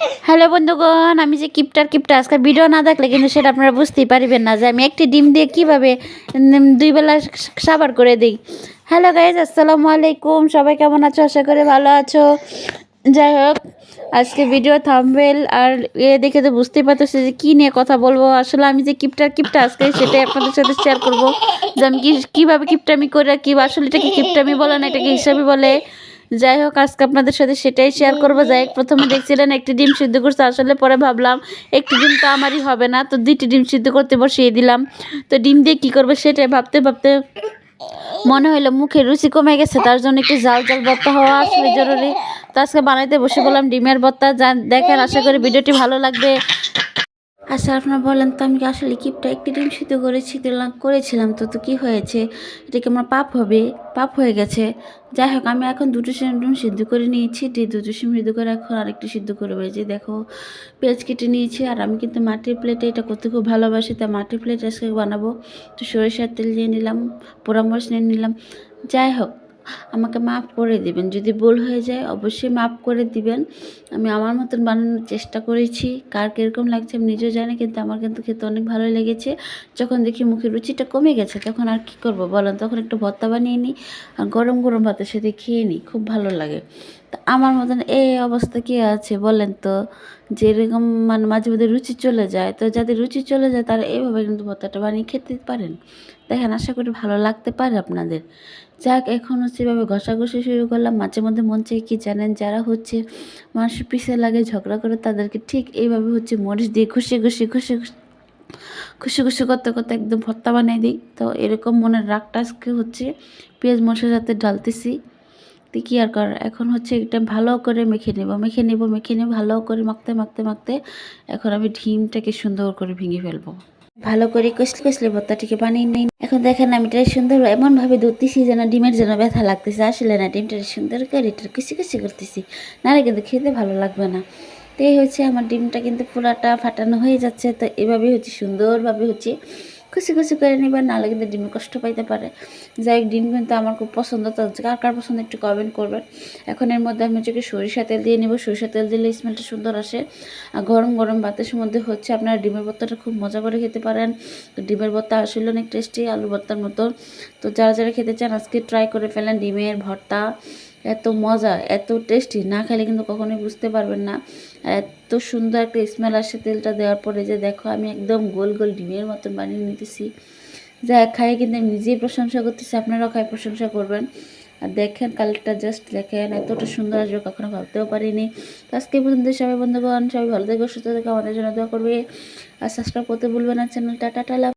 Hello বন্ধুগণ, আমি যে কিপটা আজকে ভিডিও না দেখলে কিন্তু সেটা আপনারা বুঝতেই পারবেন না যে আমি একটি ডিম দিয়ে কীভাবে ২ বেলা সাবার করে দিই। হ্যালো গাইজ, আসসালামু আলাইকুম। সবাই কেমন আছো? আশা করি ভালো আছো। যাই হোক, আজকে ভিডিও থাম্বনেল আর দেখে তো বুঝতেই পারতেছি যে কী নিয়ে কথা বলবো। আসলে আমি যে কিপটা আজকে সেটাই আপনাদের সাথে শেয়ার করবো যে আমি কীভাবে কিপটামি করে আসলে এটাকে কিপটামি বলে না, এটাকে হিসাবে বলে। যাই হোক, আজকে আপনাদের সাথে সেটাই শেয়ার করবো। যাই হোক, প্রথমে দেখছিলেন একটি ডিম সিদ্ধ করতে, আসলে পরে ভাবলাম একটি ডিম তো আমারই হবে না, তো 2টি ডিম সিদ্ধ করতে বসিয়ে দিলাম। তো ডিম দিয়ে কী করবো সেটাই ভাবতে ভাবতে মনে হলো মুখের রুচি কমে গেছে, তার জন্য একটু জাল জাল ভর্তা হওয়া আসলে জরুরি। তো আজকে বানাইতে বসে বললাম ডিমের ভর্তা। দেখেন, আশা করি ভিডিওটি ভালো লাগবে। আচ্ছা, আপনারা বলেন তো আমি কি আসলে কিপটা একটি ডিম সিদ্ধ করেছিলাম তো কী হয়েছে? এটা কি আমার পাপ হবে? পাপ হয়ে গেছে। যাই হোক, আমি এখন 2টো ডিম সিদ্ধ করে নিয়েছি। 2টো ডিম সিদ্ধ করে এখন আরেকটি সিদ্ধ করে যে দেখো, পেঁয়াজ কেটে নিয়েছি। আর আমি কিন্তু মাটির প্লেটে এটা করতে খুব ভালোবাসি, তা মাটির প্লেট আজকে বানাবো। তো সরিষার তেল দিয়ে নিলাম, পোড়ামরিচ নিয়ে নিলাম। যাই হোক, আমাকে মাফ করে দিবেন যদি ভুল হয়ে যায়, অবশ্যই মাফ করে দিবেন। আমি আমার মতন বানানোর চেষ্টা করেছি, কার কীরকম লাগছে আমি নিজেও জানি, কিন্তু আমার কিন্তু খেতে অনেক ভালোই লেগেছে। যখন দেখি মুখের রুচিটা কমে গেছে তখন আর কী করব বলেন, তখন একটু ভর্তা বানিয়ে নিই আর গরম গরম ভাতের সাথে খেয়ে নিই, খুব ভালো লাগে। তা আমার মতন এই অবস্থা কী আছে বলেন তো, যেরকম মানে মাঝে মধ্যে রুচি চলে যায়, তো যাদের রুচি চলে যায় তারা এইভাবে কিন্তু ভর্তাটা বানিয়ে খেতে পারেন। দেখেন, আশা করি ভালো লাগতে পারে আপনাদের। যাক, এখন হচ্ছে এভাবে ঘষাঘষি শুরু করলাম। মাঝে মধ্যে মন চাই কি জানেন, যারা হচ্ছে মানুষের পিছে লাগে ঝগড়া করে তাদেরকে ঠিক এইভাবে হচ্ছে মরিচ দিয়ে খুশি খুশি করতে করতে একদম ভর্তা বানিয়ে দিই। তো এরকম মনের রাগটা আজকে হচ্ছে পেঁয়াজ মশলা যাতে ঢালতেছি। তো কী আর করার, এখন হচ্ছে এটা ভালো করে মেখে নেব ভালো করে মাখতে এখন আমি ডিমটাকে সুন্দর করে ভেঙে ফেলবো। ভালো করে কষলে ভর্তাটিকে বানিয়ে নিই। এখন দেখেন আমি এটা সুন্দর এমনভাবে ধরতেছি যেন ডিমের যেন ব্যথা লাগতেছে, আসলে না, ডিমটা সুন্দর করে এটা কুচি করতেছি, নাহলে কিন্তু খেতে ভালো লাগবে না। তো এই হচ্ছে আমার ডিমটা কিন্তু পুরাটা ফাটানো হয়ে যাচ্ছে। তো এভাবেই হচ্ছে সুন্দরভাবে হচ্ছে কুচি করে নেবেন, নাহলে কিন্তু ডিমে কষ্ট পাইতে পারে। যাই হোক, ডিম কিন্তু আমার খুব পছন্দ, তো কার পছন্দ একটু কমেন্ট করবেন। এখন এর মধ্যে আমি হচ্ছে সরিষা তেল দিয়ে নেব। সরিষা তেল দিলে স্মেলটা সুন্দর আসে। আর গরম গরম ভাতের মধ্যে হচ্ছে আপনারা ডিমের ভর্তাটা খুব মজা করে খেতে পারেন। তো ডিমের ভর্তা আসলে অনেক টেস্টি, আলু ভর্তার মতো। তো যারা খেতে চান আজকে ট্রাই করে ফেলেন ডিমের ভর্তা। এত মজা, এত টেস্টি, না খেলে কিন্তু কখনোই বুঝতে পারবেন না। এত সুন্দর একটা স্মেল আসে তেলটা দেওয়ার পরে, যে দেখো আমি একদম গোল গোল ডিমের মতন বানিয়ে নিতেছি। যা খাই কিন্তু আমি নিজেই প্রশংসা করতেছি, আপনারাও খাই প্রশংসা করবেন। আর দেখেন কালারটা, জাস্ট দেখেন এতটা সুন্দর আসবে কখনো ভাবতেও পারিনি। তো আজকে পর্যন্ত সবাই বন্ধুগণ, সবাই ভালো থেকো, সুস্থ থেকো, আমাদের জন্য দোয়া করবে। আর সাবস্ক্রাইব করতে ভুলবেন না চ্যানেলটা। টাটা।